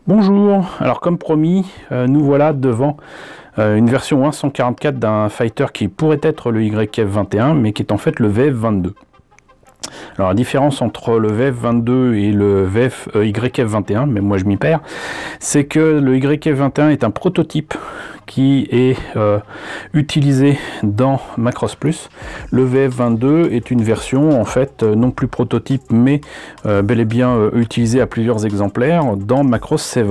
Bonjour, alors comme promis, nous voilà devant une version 1.144 d'un fighter qui pourrait être le YF21 mais qui est en fait le VF22. Alors la différence entre le VF22 et le YF21, mais moi je m'y perds, c'est que le YF21 est un prototype qui est utilisé dans Macross Plus. Le VF22 est une version en fait non plus prototype mais bel et bien utilisée à plusieurs exemplaires dans Macross 7.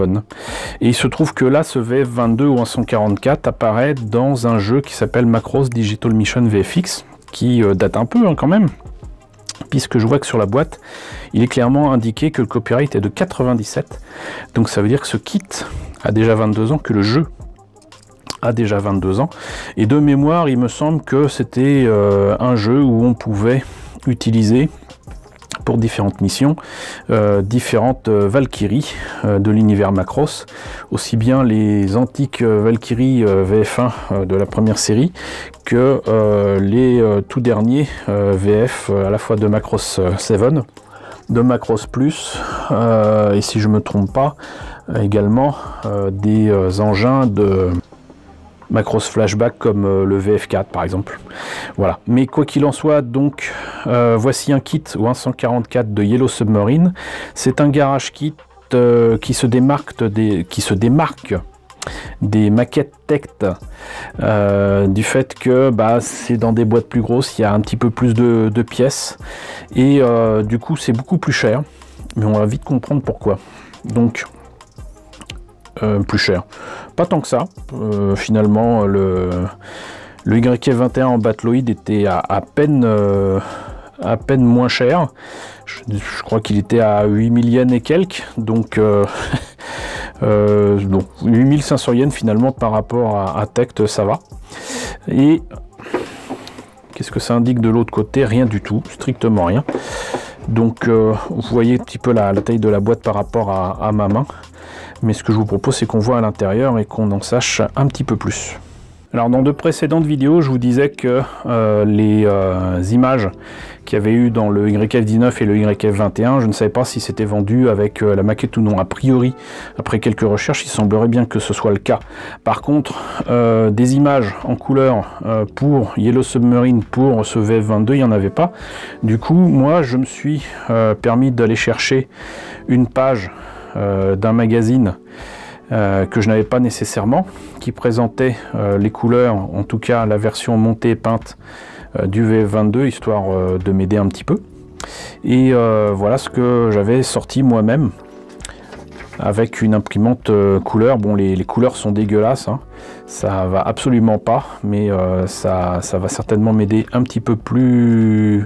Et il se trouve que là ce VF22 ou 144 apparaît dans un jeu qui s'appelle Macross Digital Mission VFX qui date un peu quand même, puisque je vois que sur la boîte il est clairement indiqué que le copyright est de 97, donc ça veut dire que ce kit a déjà 22 ans, que le jeu a déjà 22 ans, et de mémoire il me semble que c'était un jeu où on pouvait utiliser pour différentes missions différentes Valkyries de l'univers Macross, aussi bien les antiques Valkyries VF1 de la première série que les tout derniers VF à la fois de Macross 7, de Macross Plus et si je me trompe pas également des engins de Macross Flashback comme le VF4 par exemple. Voilà. Mais quoi qu'il en soit, donc voici un kit ou un 144 de Yellow Submarine. C'est un garage kit qui se démarque des maquettes Tect du fait que c'est dans des boîtes plus grosses, il y a un petit peu plus de pièces et du coup c'est beaucoup plus cher, mais on va vite comprendre pourquoi. Donc plus cher, pas tant que ça, finalement le YF21 en Battloid était à peine moins cher, je crois qu'il était à 8000 yens et quelques, donc 8500 yens finalement par rapport à Tect, ça va. Et qu'est-ce que ça indique de l'autre côté? Rien du tout, strictement rien. Donc vous voyez un petit peu la taille de la boîte par rapport à ma main, mais ce que je vous propose c'est qu'on voit à l'intérieur et qu'on en sache un petit peu plus. Alors dans de précédentes vidéos je vous disais que les images qu'il y avait eu dans le YF19 et le YF21, je ne savais pas si c'était vendu avec la maquette ou non. A priori, après quelques recherches, il semblerait bien que ce soit le cas. Par contre, des images en couleur pour Yellow Submarine, pour ce VF22, il n'y en avait pas. Du coup, moi, je me suis permis d'aller chercher une page d'un magazine que je n'avais pas nécessairement, qui présentait les couleurs, en tout cas la version montée et peinte du VF22, histoire de m'aider un petit peu. Et voilà ce que j'avais sorti moi-même avec une imprimante couleur. Bon, les couleurs sont dégueulasses, hein. Ça va absolument pas, mais ça va certainement m'aider un petit peu plus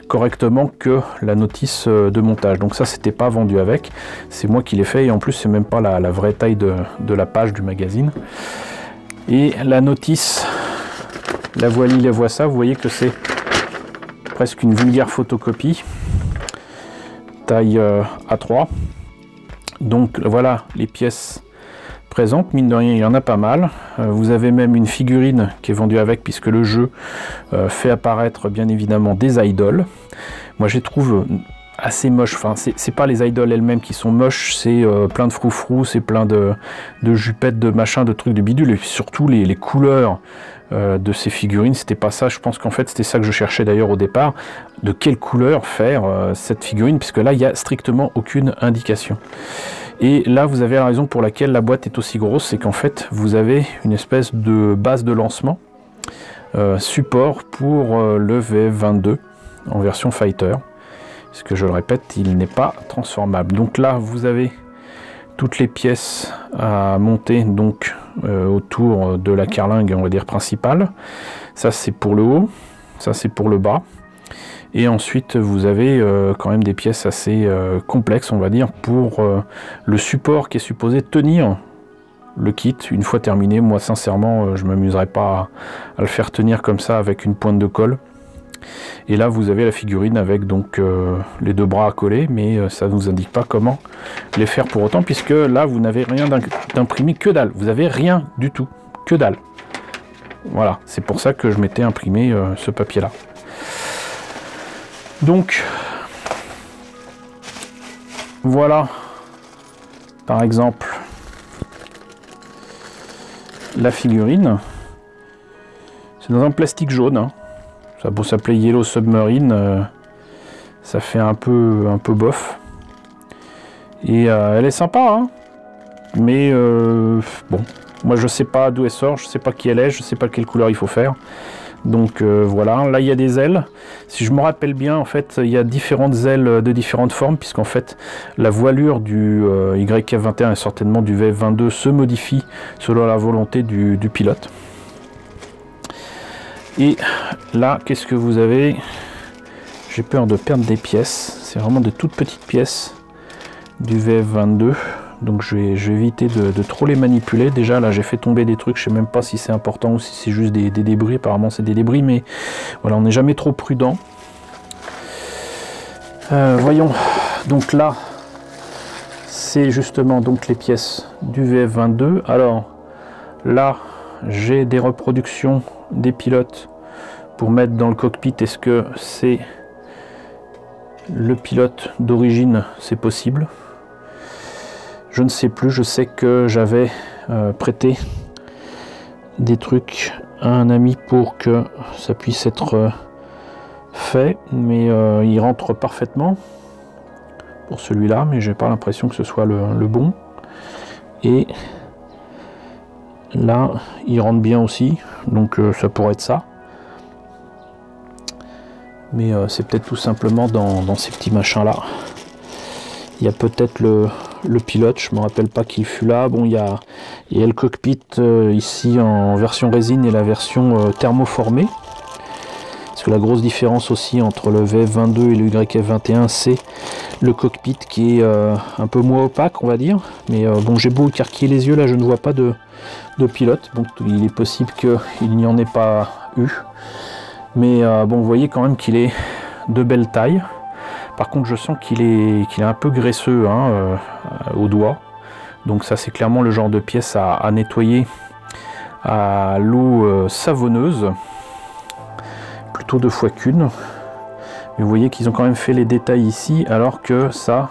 correctement que la notice de montage. Donc ça, c'était pas vendu avec, c'est moi qui l'ai fait, et en plus c'est même pas la vraie taille de la page du magazine. Et la notice, la voici, la voit ça, vous voyez que c'est presque une vulgaire photocopie, taille A3. Donc voilà les pièces présentes, mine de rien il y en a pas mal. Vous avez même une figurine qui est vendue avec, puisque le jeu fait apparaître bien évidemment des idoles. Moi je les trouve assez moches, enfin c'est pas les idoles elles-mêmes qui sont moches, c'est plein de froufrous, c'est plein de jupettes, de machins, de trucs, de bidules, et surtout les couleurs de ces figurines, c'était pas ça. Je pense qu'en fait c'était ça que je cherchais d'ailleurs au départ, de quelle couleur faire cette figurine, puisque là il n'y a strictement aucune indication. Et là vous avez la raison pour laquelle la boîte est aussi grosse, c'est qu'en fait vous avez une espèce de base de lancement support pour le VF22 en version fighter, parce que je le répète, il n'est pas transformable. Donc là vous avez toutes les pièces à monter donc autour de la carlingue, on va dire principale. Ça c'est pour le haut, ça c'est pour le bas, et ensuite vous avez quand même des pièces assez complexes, on va dire, pour le support qui est supposé tenir le kit une fois terminé. Moi sincèrement je m'amuserais pas à le faire tenir comme ça avec une pointe de colle. Et là vous avez la figurine avec donc les deux bras à coller, mais ça ne vous indique pas comment les faire pour autant, puisque là vous n'avez rien d'imprimé, que dalle, vous avez rien du tout, que dalle. Voilà, c'est pour ça que je m'étais imprimé ce papier là. Donc voilà par exemple la figurine. C'est dans un plastique jaune, hein. Ça a beau s'appeler Yellow Submarine, ça fait un peu bof. Et elle est sympa, hein. Mais bon, moi je sais pas d'où elle sort, je sais pas qui elle est, je sais pas quelle couleur il faut faire. Donc voilà, là il y a des ailes. Si je me rappelle bien, en fait, il y a différentes ailes de différentes formes, puisqu'en fait, la voilure du YF-21 et certainement du VF-22 se modifie selon la volonté du pilote. Et là, qu'est-ce que vous avez? J'ai peur de perdre des pièces. C'est vraiment de toutes petites pièces du VF-22. Donc je vais éviter de trop les manipuler. Déjà là j'ai fait tomber des trucs, je sais même pas si c'est important ou si c'est juste des débris. Apparemment c'est des débris, mais voilà, on n'est jamais trop prudent. Voyons, donc là c'est justement donc les pièces du VF-22. Alors là j'ai des reproductions des pilotes pour mettre dans le cockpit. Est-ce que c'est le pilote d'origine? C'est possible. Je ne sais plus, je sais que j'avais prêté des trucs à un ami pour que ça puisse être fait, mais il rentre parfaitement pour celui-là, mais j'ai pas l'impression que ce soit le bon. Et là, il rentre bien aussi, donc ça pourrait être ça. Mais c'est peut-être tout simplement dans ces petits machins-là. Il y a peut-être le pilote, je me rappelle pas qu'il fut là. Bon, il y a le cockpit ici en version résine et la version thermoformée. Parce que la grosse différence aussi entre le VF-22 et le YF-21, c'est le cockpit qui est un peu moins opaque, on va dire. Mais bon, j'ai beau écarquiller les yeux, là je ne vois pas de pilote. Donc il est possible qu'il n'y en ait pas eu. Mais bon, vous voyez quand même qu'il est de belle taille. Par contre, je sens qu'il est un peu graisseux, hein, au doigt. Donc ça, c'est clairement le genre de pièce à nettoyer à l'eau savonneuse, plutôt 2 fois qu'une. Mais vous voyez qu'ils ont quand même fait les détails ici, alors que ça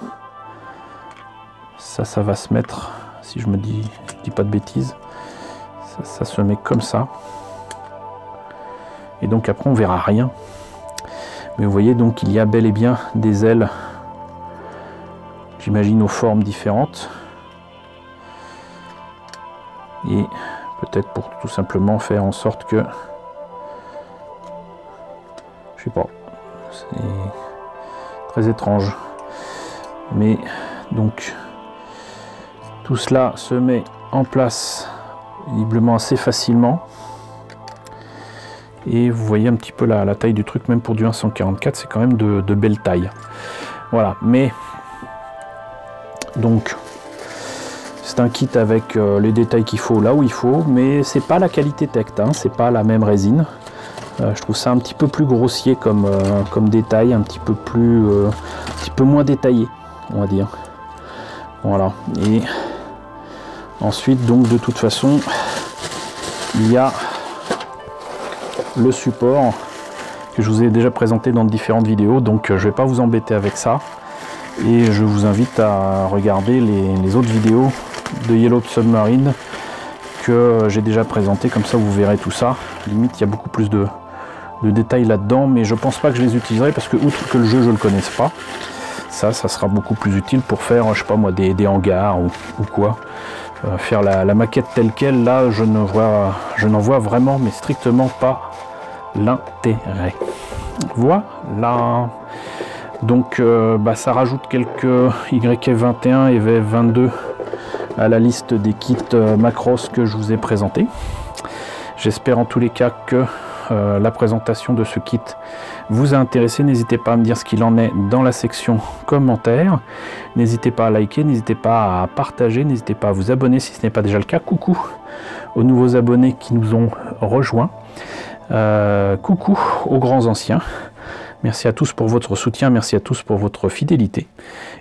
va se mettre, si je dis pas de bêtises, ça se met comme ça. Et donc après, on verra rien. Mais vous voyez donc il y a bel et bien des ailes, j'imagine aux formes différentes. Et peut-être pour tout simplement faire en sorte que, je sais pas, c'est très étrange. Mais donc tout cela se met en place visiblement assez facilement. Et vous voyez un petit peu la taille du truc, même pour du 144, c'est quand même de belle taille. Voilà, mais donc c'est un kit avec les détails qu'il faut là où il faut, mais c'est pas la qualité Tect, hein, c'est pas la même résine. Je trouve ça un petit peu plus grossier comme détail, un petit peu moins détaillé, on va dire. Voilà, et ensuite donc de toute façon il y a le support que je vous ai déjà présenté dans différentes vidéos, donc je vais pas vous embêter avec ça et je vous invite à regarder les autres vidéos de Yellow Submarine que j'ai déjà présenté, comme ça vous verrez tout ça. Limite il y a beaucoup plus de détails là-dedans, mais je pense pas que je les utiliserai parce que outre que le jeu je le connaisse pas, ça sera beaucoup plus utile pour faire, je sais pas moi, des hangars ou quoi. Faire la maquette telle quelle, là je n'en vois vraiment mais strictement pas l'intérêt. Voilà, donc ça rajoute quelques YF-21 et VF-22 à la liste des kits Macross que je vous ai présenté. J'espère en tous les cas que la présentation de ce kit vous a intéressé. N'hésitez pas à me dire ce qu'il en est dans la section commentaires. N'hésitez pas à liker, n'hésitez pas à partager, n'hésitez pas à vous abonner si ce n'est pas déjà le cas. Coucou aux nouveaux abonnés qui nous ont rejoints. Coucou aux grands anciens. Merci à tous pour votre soutien, merci à tous pour votre fidélité.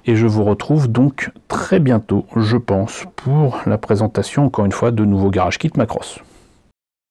Et je vous retrouve donc très bientôt, je pense, pour la présentation, encore une fois, de nouveaux Garage Kit Macross.